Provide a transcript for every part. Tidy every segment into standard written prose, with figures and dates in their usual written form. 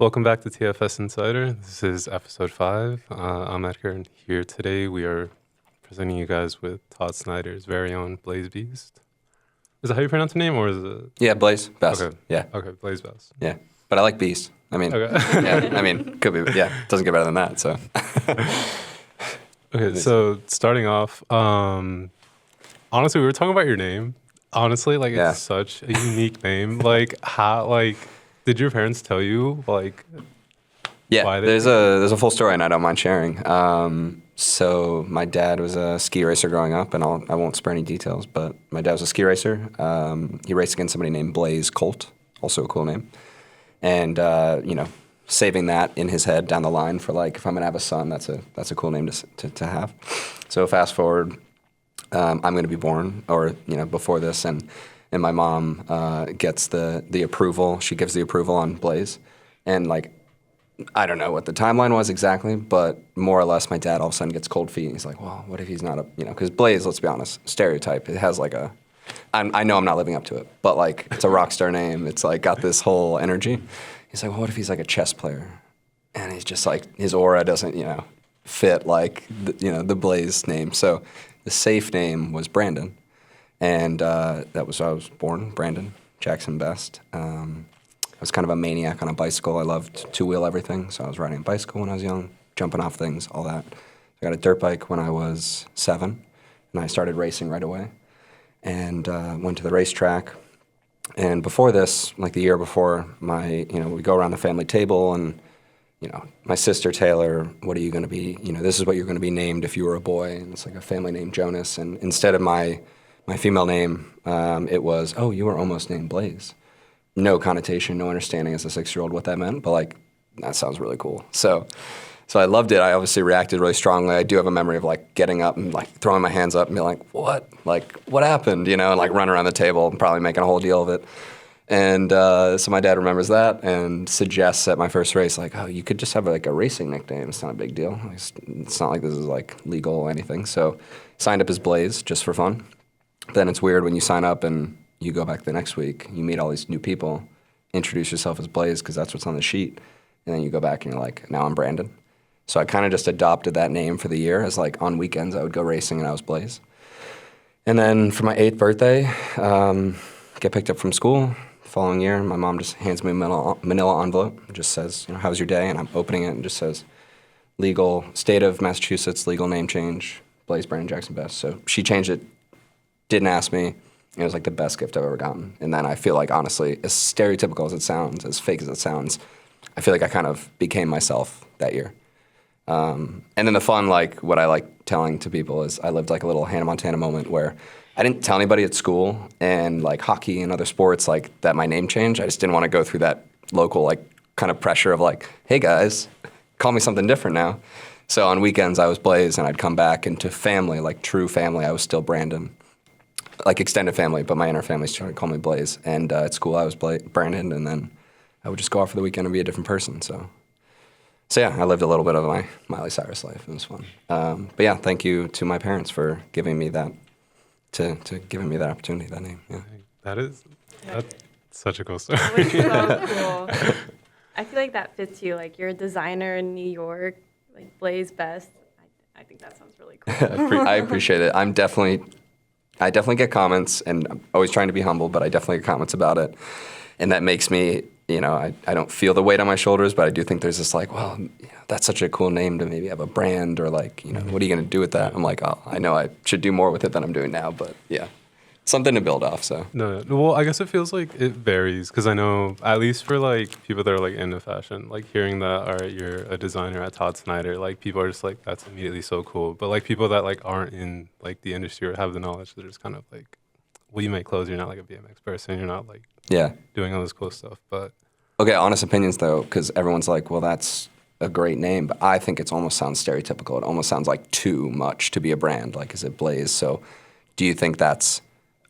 Welcome back to TFS Insider. This is episode 5. I'm Edgar, and here today we are presenting you guys with Todd Snyder's very own Blaze Beast. Is that how you pronounce the name, or is it? Yeah, Blaze, Best. Okay. Yeah. Okay, Blaze Best. Yeah. But I like Beast. I mean, Okay. yeah, I mean, could be, yeah, doesn't get better than that, so. Okay, so starting off, honestly, we were talking about your name. Honestly, like, Yeah. it's such a unique name. Like, how, like, did your parents tell you, like, Yeah, why they there's a full story, and I don't mind sharing. So my dad was a ski racer growing up, and I won't spare any details, but my dad was a ski racer. He raced against somebody named Blaze Colt, also a cool name. And, saving that in his head down the line for, like, if I'm going to have a son, that's a cool name to have. So fast forward, I'm going to be born, or, before this, and my mom gets the approval. She gives the approval on Blaze. And, like, I don't know what the timeline was exactly, but more or less my dad all of a sudden gets cold feet. And he's like, well, what if he's not because Blaze, let's be honest, stereotype. It has, like, I know I'm not living up to it, but, like, it's a rock star name. It's, like, got this whole energy. He's like, well, what if he's, like, a chess player? And he's just, like, his aura doesn't, fit, like, the Blaze name. So the safe name was Brandon. And that was how I was born, Brandon Jackson Best. I was kind of a maniac on a bicycle. I loved two-wheel everything, so I was riding a bicycle when I was young, jumping off things, all that. I got a dirt bike when I was 7, and I started racing right away. And went to the racetrack. And before this, like the year before, we go around the family table, and my sister Taylor, what are you going to be? This is what you're going to be named if you were a boy. And it's like a family name Jonas. And instead of my female name, it was, oh, you were almost named Blaze. No connotation, no understanding as a 6-year-old what that meant, but, like, that sounds really cool. So I loved it. I obviously reacted really strongly. I do have a memory of, like, getting up and, like, throwing my hands up and being like, what? Like, what happened? And, like, run around the table and probably making a whole deal of it. And so my dad remembers that and suggests at my first race, like, oh, you could just have, like, a racing nickname. It's not a big deal. It's not like this is, like, legal or anything. So signed up as Blaze just for fun. Then it's weird when you sign up and you go back the next week, you meet all these new people, introduce yourself as Blaze because that's what's on the sheet, and then you go back and you're like, now I'm Brandon. So I kind of just adopted that name for the year as, like, on weekends I would go racing and I was Blaze. And then for my 8th birthday, get picked up from school. The following year, my mom just hands me a manila envelope. It just says, how's your day? And I'm opening it and it just says, legal, state of Massachusetts, legal name change, Blaze Brandon Jackson Best. So she changed it, didn't ask me. It was, like, the best gift I've ever gotten. And then I feel like, honestly, as stereotypical as it sounds, as fake as it sounds, I feel like I kind of became myself that year. And then the fun, like, what I like telling to people is I lived, like, a little Hannah Montana moment where I didn't tell anybody at school and, like, hockey and other sports, like, that my name changed. I just didn't want to go through that local, like, kind of pressure of, like, hey, guys, call me something different now. So on weekends I was Blaze, and I'd come back into family, like, true family, I was still Brandon. Like, extended family, but my inner family started to call me Blaze. And at school, I was Brandon, and then I would just go off for the weekend and be a different person. So yeah, I lived a little bit of my Miley Cyrus life. It was fun. But yeah, thank you to my parents for giving me that, to giving me that opportunity, that name. Yeah. That's such a cool story. That was so cool. I feel like that fits you. Like, you're a designer in New York, like Blaze Best. I think that sounds really cool. I appreciate it. I definitely get comments, and I'm always trying to be humble, but I definitely get comments about it. And that makes me, I don't feel the weight on my shoulders, but I do think there's this, like, well, that's such a cool name to maybe have a brand, or, like, what are you going to do with that? I'm like, oh, I know I should do more with it than I'm doing now, but yeah, something to build off, so. No, well, I guess it feels like it varies, because I know, at least for, like, people that are, like, into fashion, like, hearing that, all right, you're a designer at Todd Snyder, like, people are just like, that's immediately so cool. But, like, people that, like, aren't in, like, the industry or have the knowledge, they're just kind of like, well, you make clothes, you're not, like, a BMX person, you're not, like, doing all this cool stuff, but. Okay, honest opinions, though, because everyone's like, well, that's a great name, but I think it almost sounds stereotypical. It almost sounds like too much to be a brand, like, is it Blaze? So do you think that's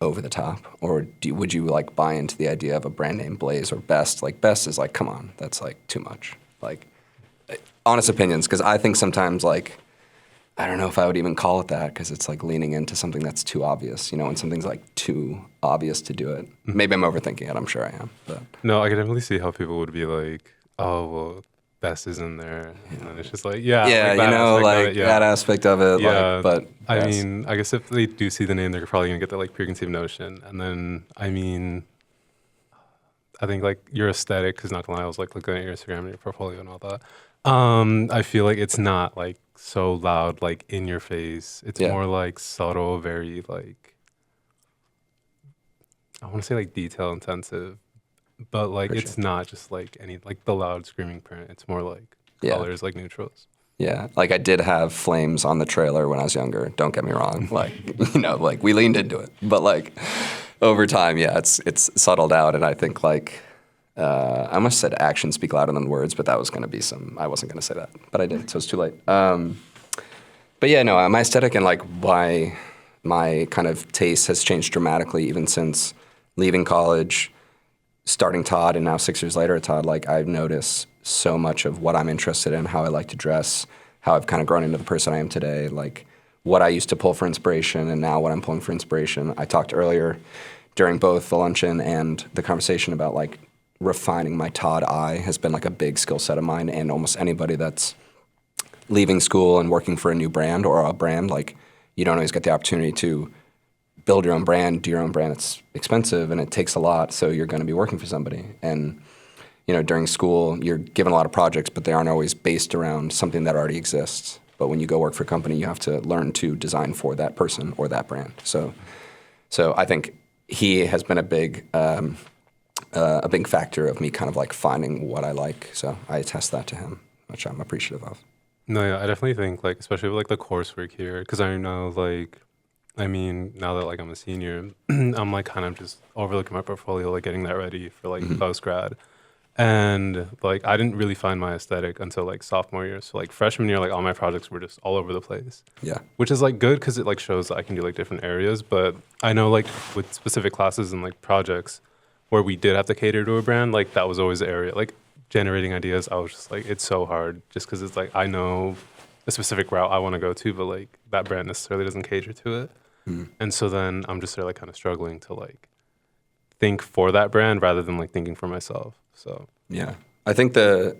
over the top, or would you, like, buy into the idea of a brand name Blaze or Best? Like, Best is like, come on, that's, like, too much. Like, honest opinions, because I think sometimes, like, I don't know if I would even call it that, because it's, like, leaning into something that's too obvious, when something's, like, too obvious to do it. Maybe I'm overthinking it, I'm sure I am. But No, I can definitely see how people would be like, oh well, best is in there, and then it's just like yeah, Yeah, like that aspect of it, that yeah. aspect of it, like, Yeah, but I yes. mean, I guess if they do see the name, they're probably gonna get that like preconceived notion, and then I mean, I think like your aesthetic, because not gonna lie, I was like looking at your Instagram and your portfolio and all that. I feel like it's not like so loud, like in your face. It's Yeah, more like subtle, very like I want to say like detail intensive, but like appreciate it's not just like any like the loud screaming print. It's more like it. Yeah. colors, like neutrals. Yeah, like I did have flames on the trailer when I was younger. Don't get me wrong. Like, like we leaned into it, but like over time, yeah, it's settled out. And I think like I almost said actions speak louder than words, but that was going to be some. I wasn't going to say that, but I did, so it's too late. But yeah, no, my aesthetic and like why my kind of taste has changed dramatically even since leaving college, starting Todd, and now 6 years later at Todd. Like I've noticed so much of what I'm interested in, how I like to dress, how I've kind of grown into the person I am today, like what I used to pull for inspiration and now what I'm pulling for inspiration. I talked earlier during both the luncheon and the conversation about like refining my Todd eye has been like a big skill set of mine, and almost anybody that's leaving school and working for a new brand or a brand, like you don't always get the opportunity to build your own brand, do your own brand. It's expensive and it takes a lot, so you're going to be working for somebody. And during school, you're given a lot of projects, but they aren't always based around something that already exists. But when you go work for a company, you have to learn to design for that person or that brand. So I think he has been a big factor of me kind of like finding what I like. So I attest that to him, which I'm appreciative of. No, yeah, I definitely think like especially with like the coursework here, because I know like I mean now that like I'm a senior, I'm like kind of just overlooking my portfolio, like getting that ready for like post grad. And like I didn't really find my aesthetic until like sophomore year. So like freshman year, like all my projects were just all over the place, Yeah. which is like good because it like shows that I can do like different areas. But I know like with specific classes and like projects where we did have to cater to a brand, like that was always the area. Like generating ideas, I was just like it's so hard just because it's like I know a specific route I want to go to, but like that brand necessarily doesn't cater to it. And so then I'm just there like kind of struggling to like think for that brand rather than like thinking for myself. So Yeah. I think the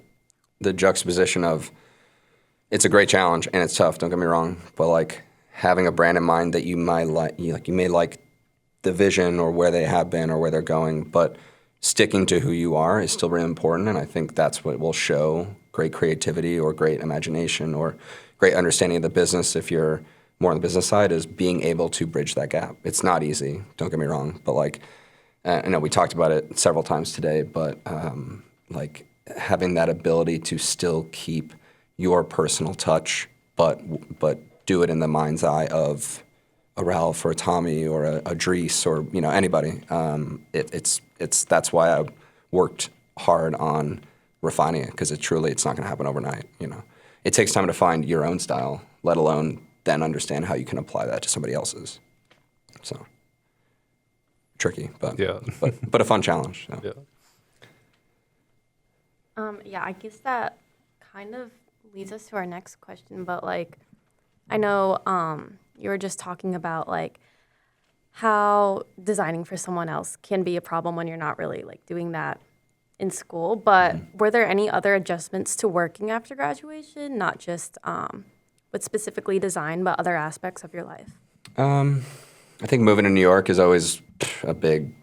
juxtaposition of it's a great challenge and it's tough, don't get me wrong, but like having a brand in mind that you might like, you may like the vision or where they have been or where they're going, but sticking to who you are is still really important. And I think that's what will show great creativity or great imagination or great understanding of the business if you're more on the business side, is being able to bridge that gap. It's not easy, don't get me wrong, but like I know we talked about it several times today, but like having that ability to still keep your personal touch, but do it in the mind's eye of a Ralph or a Tommy or a Dries or anybody. It's that's why I worked hard on refining it, because it's not going to happen overnight. It takes time to find your own style, let alone then understand how you can apply that to somebody else's. So tricky, but yeah, but a fun challenge. So. yeah. Yeah, I guess that kind of leads us to our next question, but like I know you were just talking about like how designing for someone else can be a problem when you're not really like doing that in school, but were there any other adjustments to working after graduation, not just with specifically design, but other aspects of your life? I think moving to New York is always a big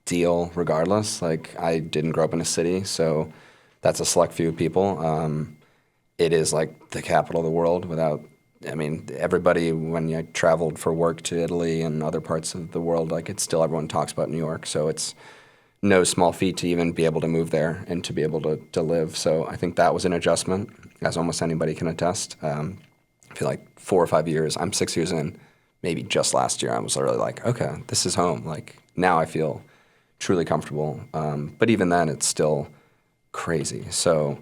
deal regardless. Like I didn't grow up in a city, so that's a select few people. It is like the capital of the world everybody, when I traveled for work to Italy and other parts of the world, like it's still everyone talks about New York. So it's no small feat to even be able to move there and to be able to live. So I think that was an adjustment, as almost anybody can attest. I feel like 4 or 5 years, I'm 6 years in, maybe just last year, I was literally like, okay, this is home. Like now I feel truly comfortable. But even then, it's still crazy. So,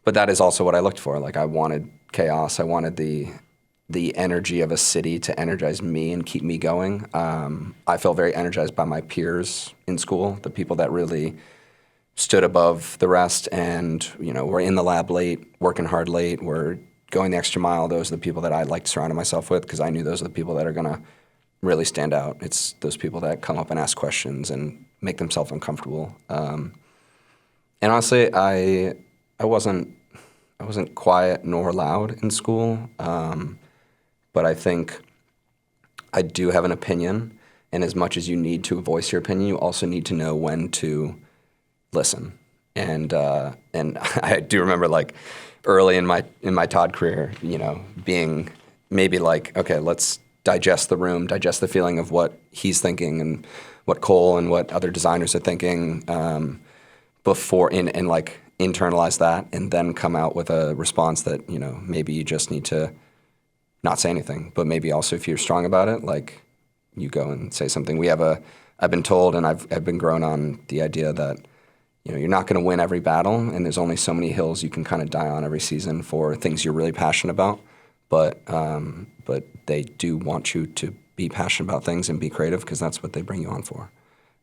but that is also what I looked for. Like I wanted chaos. I wanted the energy of a city to energize me and keep me going. I felt very energized by my peers in school, the people that really stood above the rest and, were in the lab late, working hard late, were going the extra mile. Those are the people that I liked surrounding myself with, because I knew those are the people that are going to really stand out. It's those people that come up and ask questions and make themselves uncomfortable. And honestly, I wasn't quiet nor loud in school, but I think I do have an opinion, and as much as you need to voice your opinion, you also need to know when to listen. And I do remember like early in my Todd career, being maybe like, okay, let's digest the room, digest the feeling of what he's thinking and what Cole and what other designers are thinking before and like internalize that and then come out with a response that maybe you just need to not say anything, but maybe also if you're strong about it, like you go and say something. I've been told, and I've been grown on the idea that you're not going to win every battle, and there's only so many hills you can kind of die on every season for things you're really passionate about. But they do want you to be passionate about things and be creative because that's what they bring you on for.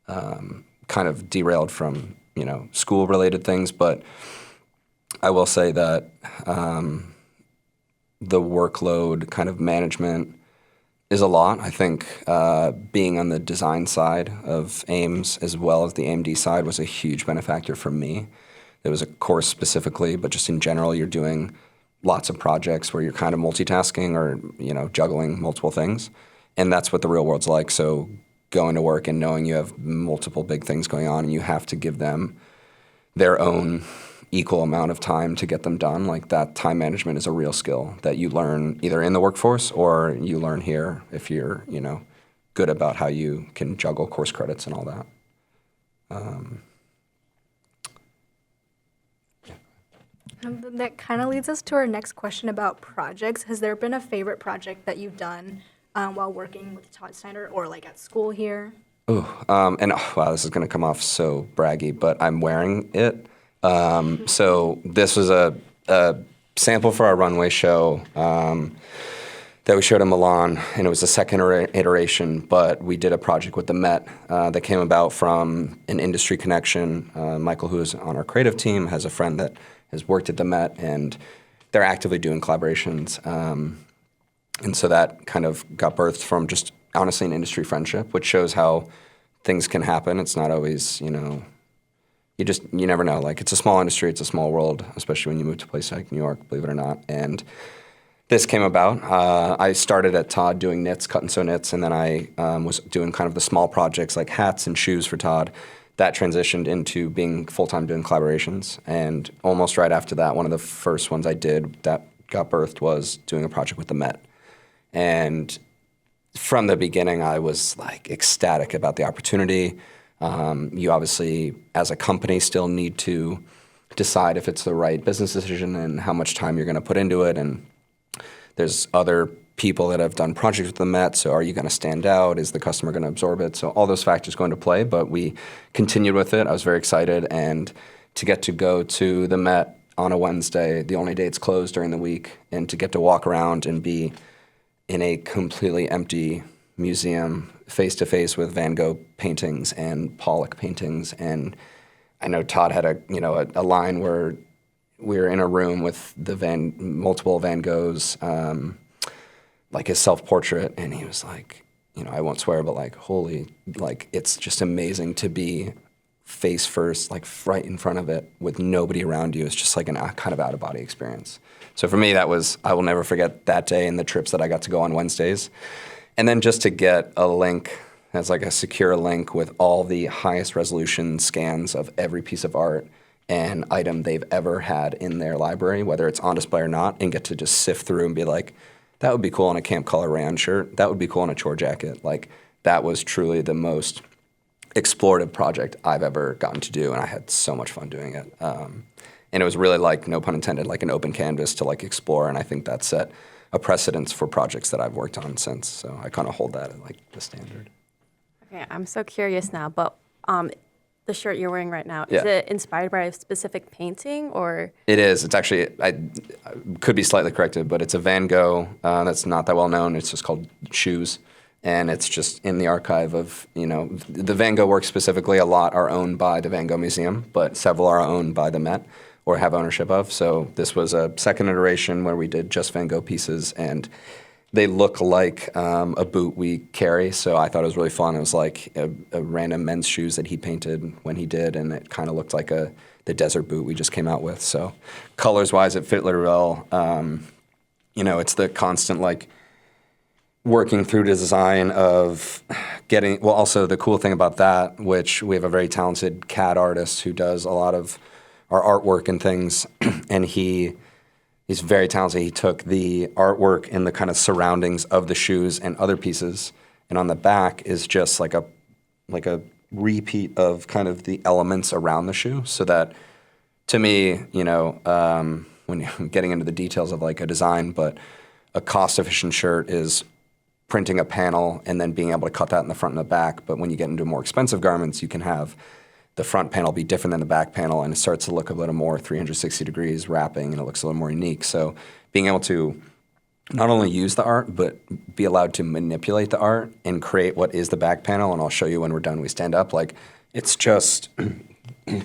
Kind of derailed from school related things, but I will say that the workload kind of management is a lot. I think being on the design side of Ames as well as the AMD side was a huge benefactor for me. There was a course specifically, but just in general, you're doing lots of projects where you're kind of multitasking or juggling multiple things, and that's what the real world's like. So going to work and knowing you have multiple big things going on and you have to give them their own equal amount of time to get them done, like that time management is a real skill that you learn either in the workforce or you learn here if you're, good about how you can juggle course credits and all that. That kind of leads us to our next question about projects. Has there been a favorite project that you've done while working with Todd Snyder or like at school here? Wow, this is going to come off so braggy, but I'm wearing it. So this was a sample for our runway show that we showed in Milan, and it was the second iteration, but we did a project with the Met that came about from an industry connection. Michael, who is on our creative team, has a friend that has worked at the Met, and they're actively doing collaborations. And so that kind of got birthed from just honestly an industry friendship, which shows how things can happen. It's not always, you never know. Like, it's a small industry, it's a small world, especially when you move to a place like New York, believe it or not. And this came about. I started at Todd doing knits, cut and sew knits, and then I was doing kind of the small projects like hats and shoes for Todd. That transitioned into being full-time doing collaborations. And almost right after that, one of the first ones I did that got birthed was doing a project with the Met. And from the beginning, I was like ecstatic about the opportunity. You obviously, as a company, still need to decide if it's the right business decision and how much time you're going to put into it. And there's other people that have done projects with the Met, so are you going to stand out? Is the customer going to absorb it? So all those factors go into play, but we continued with it. I was very excited, and to get to go to the Met on a Wednesday, the only day it's closed during the week, and to get to walk around and be in a completely empty museum face-to-face with Van Gogh paintings and Pollock paintings. And I know Todd had a line where we were in a room with multiple Van Goghs, like his self-portrait, and he was like, I won't swear, but like, holy, like, it's just amazing to be face first, like right in front of it with nobody around you. It's just like a kind of out-of-body experience. So for me, I will never forget that day and the trips that I got to go on Wednesdays. And then just to get a link, that's like a secure link with all the highest resolution scans of every piece of art and item they've ever had in their library, whether it's on display or not, and get to just sift through and be like, that would be cool on a Camp Color rayon shirt. That would be cool on a chore jacket. Like, that was truly the most explorative project I've ever gotten to do, and I had so much fun doing it. And it was really, like, no pun intended, like an open canvas to like explore, and I think that set a precedence for projects that I've worked on since. So I kind of hold that as like the standard. Okay, I'm so curious now, but the shirt you're wearing right now, Yeah. is it inspired by a specific painting or? It is. It's actually, I could be slightly corrected, but it's a Van Gogh that's not that well known. It's just called Shoes. And it's just in the archive of, the Van Gogh works specifically, a lot are owned by the Van Gogh Museum, but several are owned by the Met or have ownership of. So this was a second iteration where we did just Van Gogh pieces, and they look like a boot we carry. So I thought it was really fun. It was like a random men's shoes that he painted when he did, and it kind of looked like the desert boot we just came out with. So colors-wise, it fit really well. It's the constant like working through design of getting, well, also the cool thing about that, which we have a very talented CAD artist who does a lot of our artwork and things, and he's very talented. He took the artwork and the kind of surroundings of the shoes and other pieces, and on the back is just like a repeat of kind of the elements around the shoe, so that to me, when you're getting into the details of like a design, but a cost-efficient shirt is printing a panel and then being able to cut that in the front and the back. But when you get into more expensive garments, you can have the front panel be different than the back panel, and it starts to look a little more 360 degrees wrapping, and it looks a little more unique. So being able to not only use the art, but be allowed to manipulate the art and create what is the back panel, and I'll show you when we're done, we stand up. Like, it's just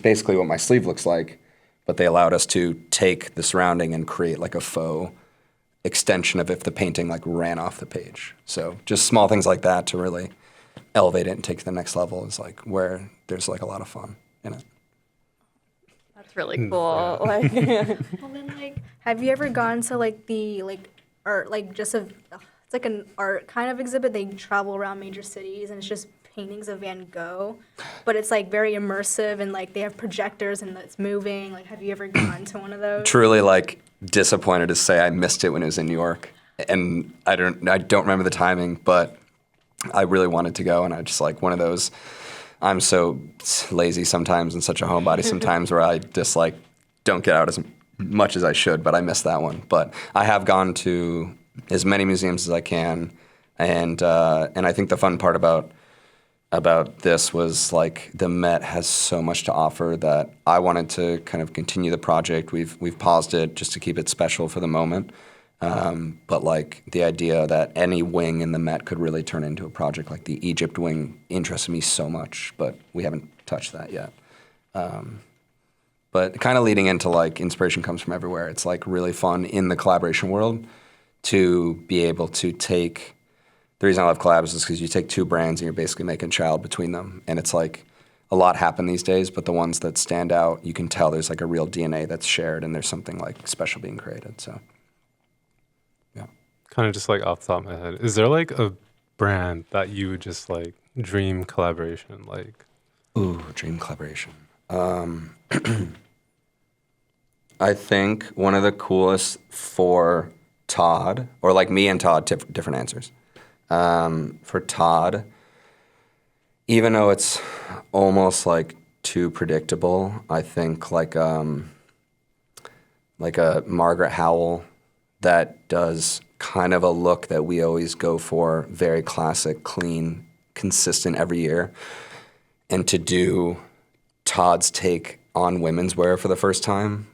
basically what my sleeve looks like, but they allowed us to take the surrounding and create like a faux extension of if the painting like ran off the page. So just small things like that to really elevate it and take it to the next level is like where there's like a lot of fun in it. That's really cool. Like, Well, then, like, have you ever gone to like the like art, like just it's like an art kind of exhibit? They travel around major cities and it's just paintings of Van Gogh, but it's like very immersive and like they have projectors and it's moving. Like, have you ever gone to one of those? Truly like disappointed to say I missed it when it was in New York, and I don't remember the timing, but I really wanted to go, and I just like one of those. I'm so lazy sometimes and such a homebody sometimes where I just like don't get out as much as I should, but I missed that one. But I have gone to as many museums as I can, and I think the fun part about this was like the Met has so much to offer that I wanted to kind of continue the project. We've paused it just to keep it special for the moment. But like the idea that any wing in the Met could really turn into a project like the Egypt wing interested me so much, but we haven't touched that yet. But kind of leading into like inspiration comes from everywhere. It's like really fun in the collaboration world to be able to take. The reason I love collabs is because you take two brands and you're basically making a child between them. And it's like a lot happen these days, but the ones that stand out, you can tell there's like a real DNA that's shared and there's something like special being created. So, yeah. Kind of just like off the top of my head, is there like a brand that you would just like dream collaboration? Like, Ooh, dream collaboration. I think one of the coolest for Todd, or like me and Todd, different answers. For Todd, even though it's almost like too predictable, I think like a Margaret Howell that does kind of a look that we always go for, very classic, clean, consistent every year, and to do Todd's take on women's wear for the first time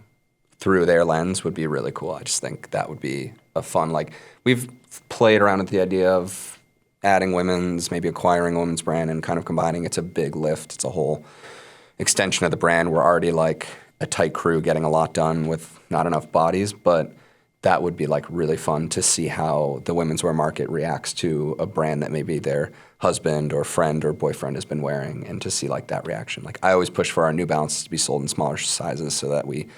through their lens would be really cool. I just think that would be a fun, like, we've played around with the idea of adding women's, maybe acquiring a women's brand and kind of combining. It's a big lift. It's a whole extension of the brand. We're already like a tight crew getting a lot done with not enough bodies, but that would be like really fun to see how the women's wear market reacts to a brand that maybe their husband or friend or boyfriend has been wearing, and to see like that reaction. Like, I always push for our New Balances to be sold in smaller sizes so that we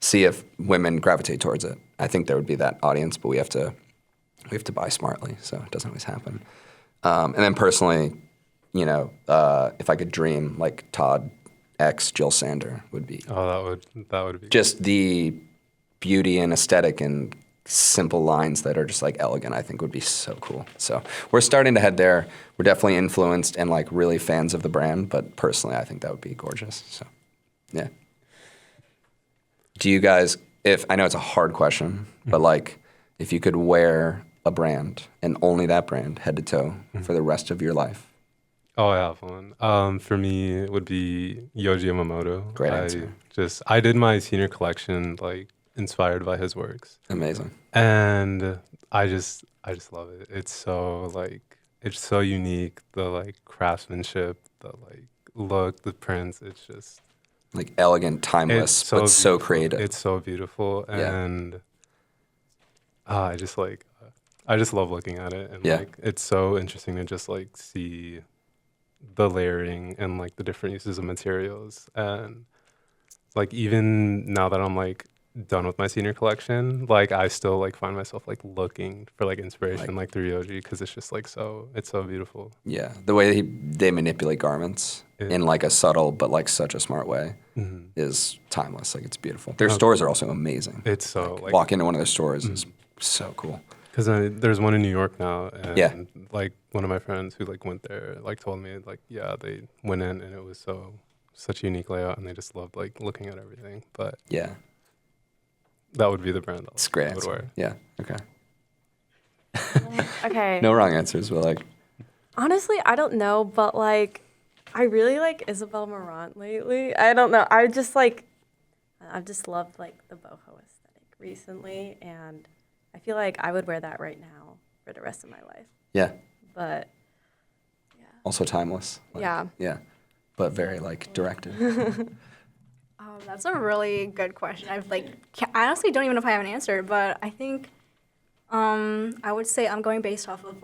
see if women gravitate towards it. I think there would be that audience, but we have to buy smartly, so it doesn't always happen. And then personally, if I could dream, like Todd X Jill Sander would be. oh, that would be Just the beauty and aesthetic and simple lines that are just like elegant, I think would be so cool. So we're starting to head there. We're definitely influenced and like really fans of the brand, but personally, I think that would be gorgeous. So, yeah. Do you guys, I know it's a hard question, but like if you could wear a brand and only that brand head to toe for the rest of your life? Oh, I have one. For me, it would be Yohji Yamamoto. Great answer. I did my senior collection like inspired by his works, Amazing. and I just love it. It's so unique. The like craftsmanship, the like look, the prints. It's just Like elegant, timeless, but so beautiful. creative. It's so beautiful, Yeah. and I just love looking at it, and Yeah. like it's so interesting to just like see the layering and like the different uses of materials, and like even now that I'm like done with my senior collection, like I still like find myself like looking for like inspiration like through Yoji because it's just like it's so beautiful. Yeah, the way they manipulate garments in like a subtle but like such a smart way is timeless. Like it's beautiful. Their stores are also amazing. It's so like walk into one of their stores is so cool. because there's one in New York now, and Yeah. like one of my friends who like went there like told me like yeah they went in and it was such a unique layout and they just loved like looking at everything. But Yeah, that would be the brand it's a great I would answer. wear. Yeah, okay. Okay. No wrong answers, but like Honestly, I don't know, but like, I really like Isabel Marant lately. I don't know. I've just loved like the boho aesthetic recently, and I feel like I would wear that right now for the rest of my life. yeah, But also timeless. Like, Yeah. yeah, but very like directed. That's a really good question. I honestly don't even know if I have an answer, but I think I would say I'm going based off of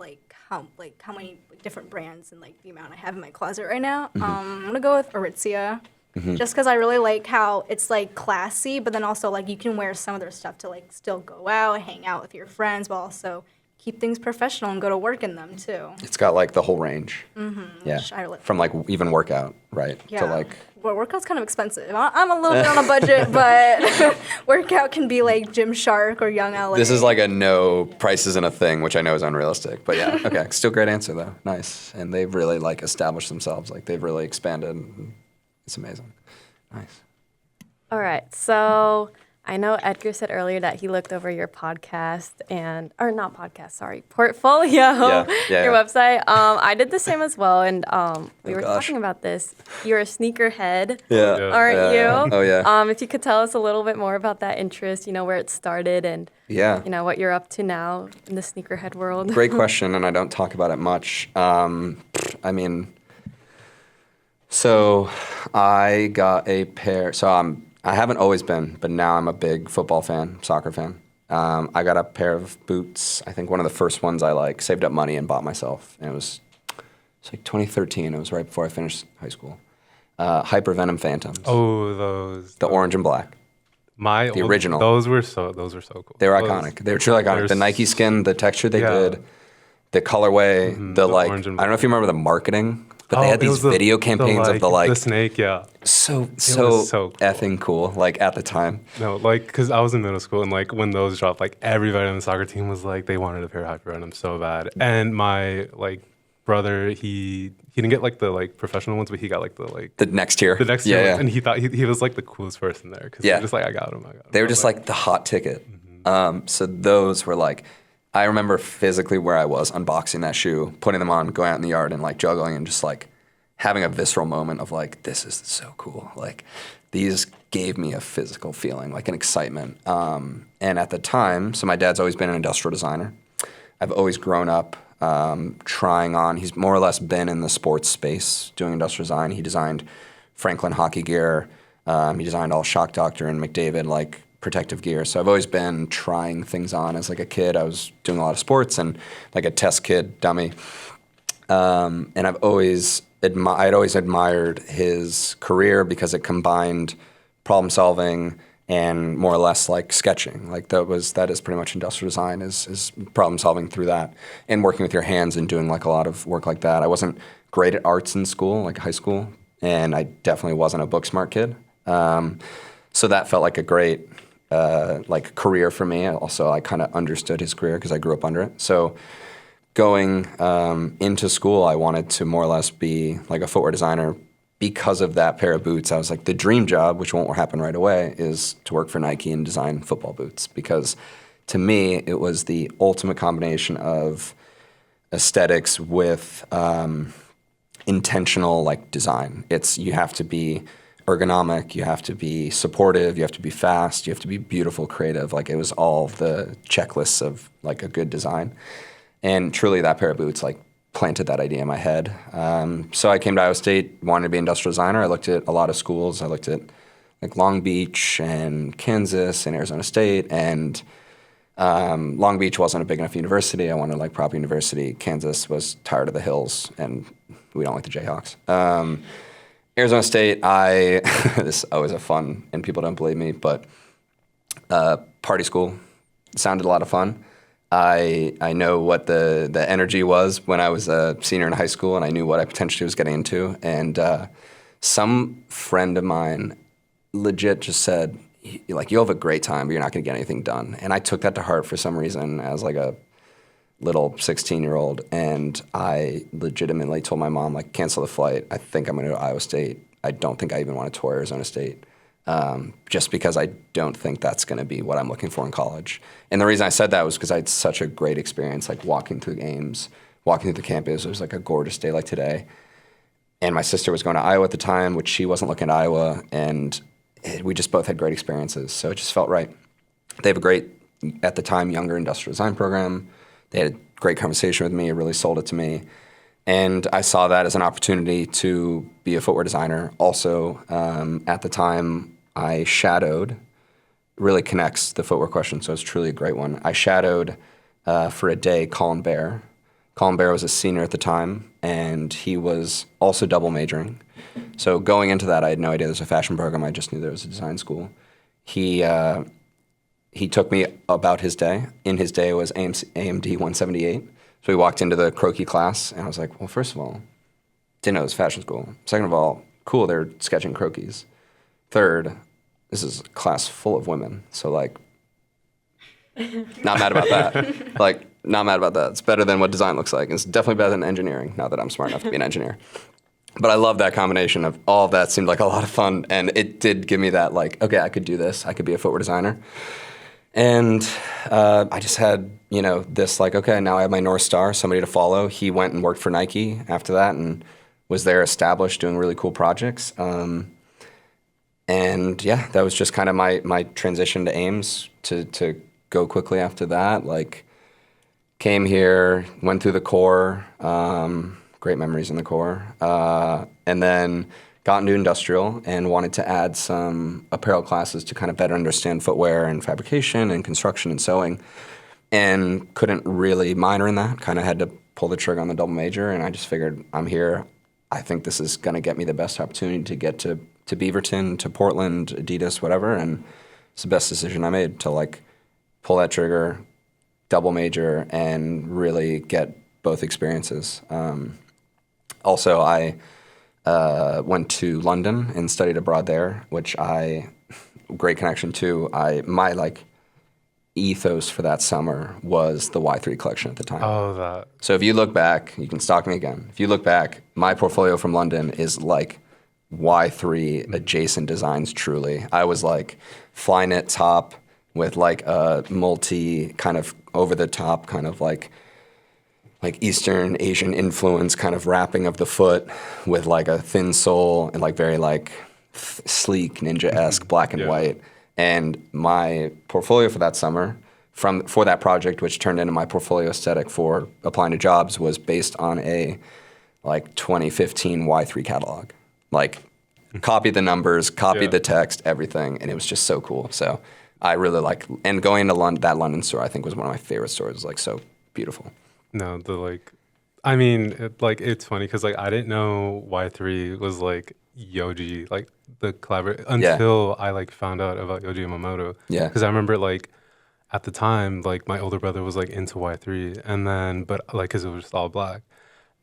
how many different brands and like the amount I have in my closet right now. I'm gonna go with Aritzia, just because I really like how it's like classy, but then also like you can wear some of their stuff to like still go out, hang out with your friends, but also keep things professional and go to work in them too. It's got like the whole range. Yeah, which I like. from like even workout, right? Yeah. To like Well, workout's kind of expensive. I'm a little bit on a budget, but workout can be like Gymshark or Young LA. this is like a no price isn't a thing, which I know is unrealistic. But yeah, okay, still great answer though. Nice, and they've really like established themselves. Like they've really expanded. It's amazing. Nice. all right, so I know Edgar said earlier that he looked over your podcast or not podcast, sorry, portfolio, Yeah, your yeah. website. I did the same as well, and we were gosh. talking about this. You're a sneakerhead, Yeah. aren't Yeah. you? Oh yeah. If you could tell us a little bit more about that interest, where it started and, Yeah. what you're up to now in the sneakerhead world. Great question, and I don't talk about it much. I mean, so I got a pair. I haven't always been, but now I'm a big football fan, soccer fan. I got a pair of boots. I think one of the first ones I like saved up money and bought myself, and it's like 2013. It was right before I finished high school. Hypervenom Phantoms. Oh, those The orange and black. the original. Those were so cool. They were Those- iconic. They were truly iconic. they're The Nike skin, the texture they Yeah. did, the colorway, the like. I orange and don't know if you remember the marketing, but they Oh, had it these was the- video campaigns of the the snake, yeah. so was so cool. effing cool. Like at the time. No, like, because I was in middle school, and, like, when those dropped, like, everybody on the soccer team was, like, they wanted a pair of Hypervenom so bad. And my, like, brother, he didn't get, like, the, like, professional ones, but he got, like, The next tier. the next yeah, year. yeah. And he thought he was, like, the coolest person there. Because Yeah. just, like, I got him. They I were was just like the hot ticket. So those were like, I remember physically where I was unboxing that shoe, putting them on, going out in the yard and like juggling and just like having a visceral moment of like, this is so cool. Like these gave me a physical feeling, like an excitement. And at the time, so my dad's always been an industrial designer. I've always grown up trying on, he's more or less been in the sports space doing industrial design. He designed Franklin hockey gear. He designed all Shock Doctor and McDavid like protective gear. So I've always been trying things on. As like a kid, I was doing a lot of sports and like a test kid dummy. And I'd always admired his career because it combined problem solving and more or less like sketching. Like that is pretty much industrial design is problem solving through that and working with your hands and doing like a lot of work like that. I wasn't great at arts in school, like high school, and I definitely wasn't a book smart kid. So that felt like a great like career for me. Also, I kind of understood his career because I grew up under it. So going into school, I wanted to more or less be like a footwear designer. Because of that pair of boots, I was like, the dream job, which won't happen right away, is to work for Nike and design football boots. Because to me, it was the ultimate combination of aesthetics with intentional like design. You have to be ergonomic, you have to be supportive, you have to be fast, you have to be beautiful, creative. Like it was all the checklists of like a good design. And truly that pair of boots like planted that idea in my head. So I came to Iowa State, wanted to be an industrial designer. I looked at a lot of schools. I looked at like Long Beach and Kansas and Arizona State. And Long Beach wasn't a big enough university. I wanted like proper university. Kansas was tired of the hills and we don't like the Jayhawks. Arizona State, this is always a fun, and people don't believe me, but party school sounded a lot of fun. I know what the energy was when I was a senior in high school, and I knew what I potentially was getting into. And some friend of mine legit just said, like, you'll have a great time, but you're not going to get anything done. And I took that to heart for some reason as like a little 16-year-old, and I legitimately told my mom, like, cancel the flight. I think I'm going to go to Iowa State. I don't think I even want to tour Arizona State, just because I don't think that's going to be what I'm looking for in college. And the reason I said that was because I had such a great experience, like walking through games, walking through the campus. It was like a gorgeous day like today. And my sister was going to Iowa at the time, which she wasn't looking at Iowa, and we just both had great experiences. So it just felt right. They have a great, at the time, younger industrial design program. They had a great conversation with me. It really sold it to me. And I saw that as an opportunity to be a footwear designer. Also, at the time, I shadowed, really connects the footwear question, so it's truly a great one. I shadowed for a day Colin Bear. Colin Bear was a senior at the time, and he was also double majoring. So going into that, I had no idea there was a fashion program. I just knew there was a design school. He took me about his day. In his day, it was AMD 178. So we walked into the croquis class, and I was like, well, first of all, didn't know it was fashion school. Second of all, cool, they're sketching croquis. Third, this is a class full of women. So, like, not mad about that. Like, not mad about that. It's better than what design looks like. It's definitely better than engineering, now that I'm smart enough to be an engineer. But I love that combination of all of that. Seemed like a lot of fun. And it did give me that, like, okay, I could do this. I could be a footwear designer. And I just had, this like, okay, now I have my North Star, somebody to follow. He went and worked for Nike after that and was there established doing really cool projects. And yeah, that was just kind of my transition to Ames to go quickly after that. Like, came here, went through the core, great memories in the core, and then got into industrial and wanted to add some apparel classes to kind of better understand footwear and fabrication and construction and sewing, and couldn't really minor in that. Kind of had to pull the trigger on the double major, and I just figured, I'm here. I think this is going to get me the best opportunity to get to Beaverton, to Portland, Adidas, whatever, and it's the best decision I made to, like, pull that trigger, double major, and really get both experiences. Also, I went to London and studied abroad there, which great connection to. My like ethos for that summer was the Y3 collection at the time. Oh, that. So if you look back, you can stalk me again. If you look back, my portfolio from London is like Y3 adjacent designs, truly. I was like Flyknit top with like a multi kind of over the top kind of like Eastern Asian influence kind of wrapping of the foot with like a thin sole and like very like sleek ninja-esque black and white. And my portfolio for that summer for that project, which turned into my portfolio aesthetic for applying to jobs, was based on a like 2015 Y3 catalog. Like copied the numbers, copied the text, everything. And it was just so cool. So I really and going to that London store, I think, was one of my favorite stores. It was like so beautiful. No, it's funny because like I didn't know Y3 was like Yoji, like the collaborator, until I like found out about Yoji Yamamoto. Yeah. Because I remember like at the time, like my older brother was like into Y3, and then because it was just all black,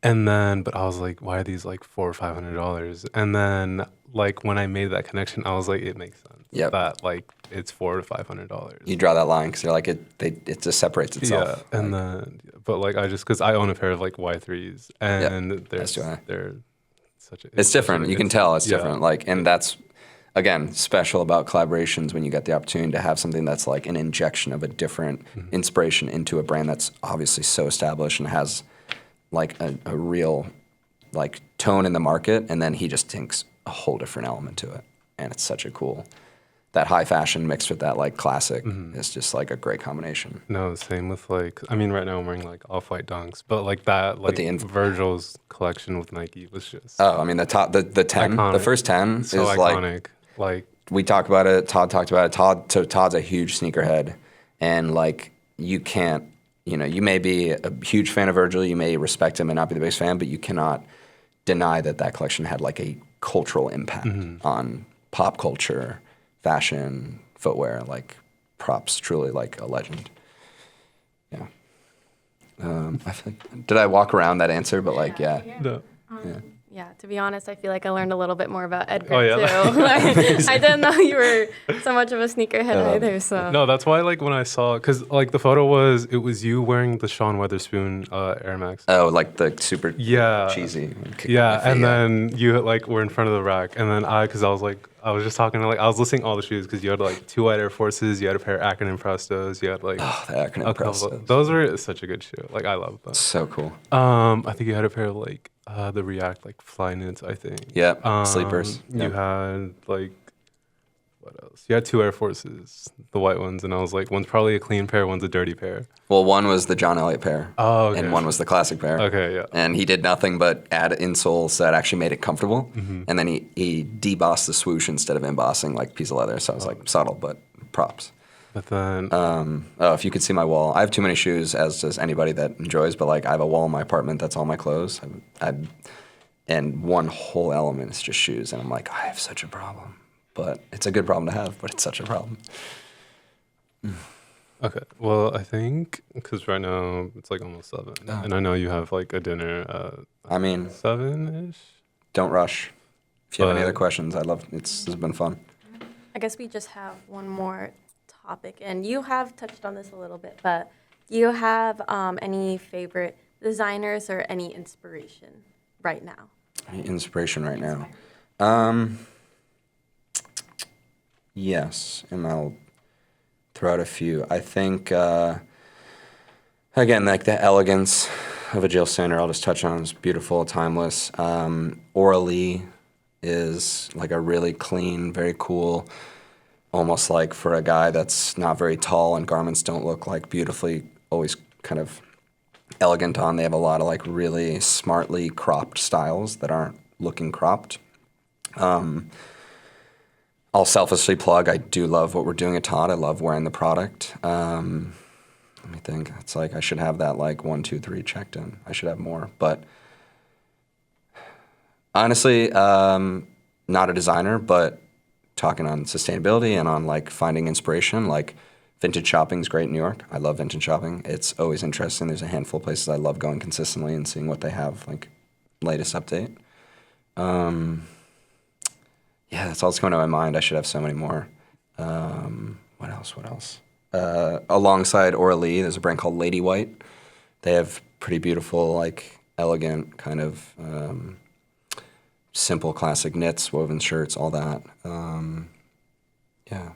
and then but I was like, why are these like $400 or $500? And then like when I made that connection, I was like, it makes sense. Yep. That like it's $400 to $500. You draw that line because you're like it just separates itself. Yeah, and then but like because I own a pair of like Y3s, and they're such a it's different. You can tell it's yeah. different. Like, and that's again special about collaborations when you get the opportunity to have something that's like an injection of a different inspiration into a brand that's obviously so established and has like a real like tone in the market, and then he just thinks a whole different element to it, and it's such a cool. That high fashion mixed with that like classic is just like a great combination. No, same with like right now I'm wearing like off-white Dunks, but like that like Virgil's collection with Nike was just the 10, iconic. The first 10 so is iconic. Like we talk about it. Todd talked about it. Todd's a huge sneakerhead, and like you can't, you may be a huge fan of Virgil, you may respect him and not be the biggest fan, but you cannot deny that that collection had like a cultural impact on pop culture, fashion, footwear. Like props, truly like a legend. Yeah. I feel like, did I walk around that answer? But like, yeah. No. Yeah, to be honest, I feel like I learned a little bit more about Edgar Oh, yeah. too. Like, I didn't know you were so much of a sneakerhead either. So No, that's why like when I saw, because like the photo was you wearing the Sean Weatherspoon Air Max. Oh, like the super Yeah. cheesy. Yeah, and then you like were in front of the rack, and then because I was just talking to like I was listing all the shoes because you had like 2 white Air Forces, you had a pair of acronym Prestos, you had like Oh, the acronym a couple. Prestos. Those were such a good shoe. Like I love them. So cool. I think you had a pair of like the React like Flyknits, I think. Yep, sleepers. You Yep. had like what else? You had 2 Air Forces, the white ones, and I was like, one's probably a clean pair, one's a dirty pair. Well, one was the John Elliott pair. Oh, okay. And one was the classic pair. Okay, yeah. And he did nothing but add insoles that actually made it comfortable. And then he debossed the swoosh instead of embossing like a piece of leather. So I was like, subtle, but props. But then If you could see my wall, I have too many shoes, as does anybody that enjoys. But like, I have a wall in my apartment that's all my clothes, and one whole element is just shoes. And I'm like, I have such a problem. But it's a good problem to have. But it's such a problem. okay, well I think because right now it's like almost 7, and I know you have like a dinner I mean, 7ish. don't rush. If you have any But- other questions, this has been fun. I guess we just have one more topic, and you have touched on this a little bit, but do you have any favorite designers or any inspiration right now? Any inspiration right now? Yes, and I'll throw out a few. I think, again, like the elegance of a Jill Sander, I'll just touch on, is beautiful, timeless. Aura Lee is like a really clean, very cool, almost like for a guy that's not very tall and garments don't look like beautifully, always kind of elegant on. They have a lot of like really smartly cropped styles that aren't looking cropped. I'll selfishly plug, I do love what we're doing at Todd. I love wearing the product. Let me think. It's like I should have that like 1, 2, 3 checked in. I should have more. But honestly, not a designer, but talking on sustainability and on like finding inspiration, like vintage shopping's great in New York. I love vintage shopping. It's always interesting. There's a handful of places I love going consistently and seeing what they have, like latest update. Yeah, that's all that's coming to my mind. I should have so many more. What else? Alongside Aura Lee, there's a brand called Lady White. They have pretty beautiful, like elegant kind of simple classic knits, woven shirts, all that. Yeah,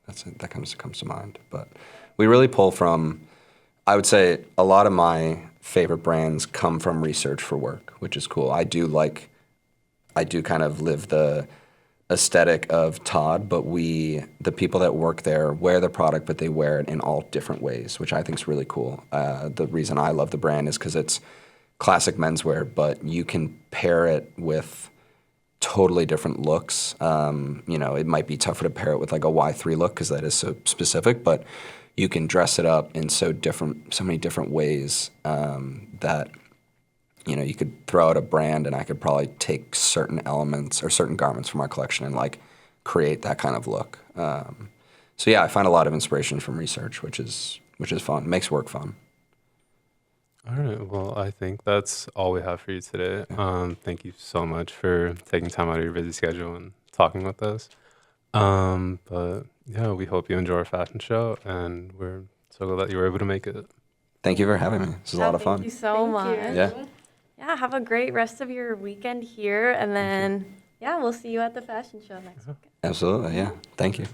that's it. That comes to mind. But we really pull from, I would say a lot of my favorite brands come from research for work, which is cool. I do kind of live the aesthetic of Todd, but the people that work there wear the product, but they wear it in all different ways, which I think is really cool. The reason I love the brand is because it's classic menswear, but you can pair it with totally different looks. It might be tougher to pair it with like a Y3 look because that is so specific, but you can dress it up in so many different ways that you could throw out a brand and I could probably take certain elements or certain garments from our collection and like create that kind of look. So yeah, I find a lot of inspiration from research, which is fun. It makes work fun. All right. Well, I think that's all we have for you today. Thank you so much for taking time out of your busy schedule and talking with us. But yeah, we hope you enjoy our fashion show, and we're so glad that you were able to make it. Thank you for having me. This was a lot of fun. Thank you so much. Yeah. Yeah, have a great rest of your weekend here, and then, yeah, we'll see you at the fashion show next weekend. Absolutely. Yeah. Thank you.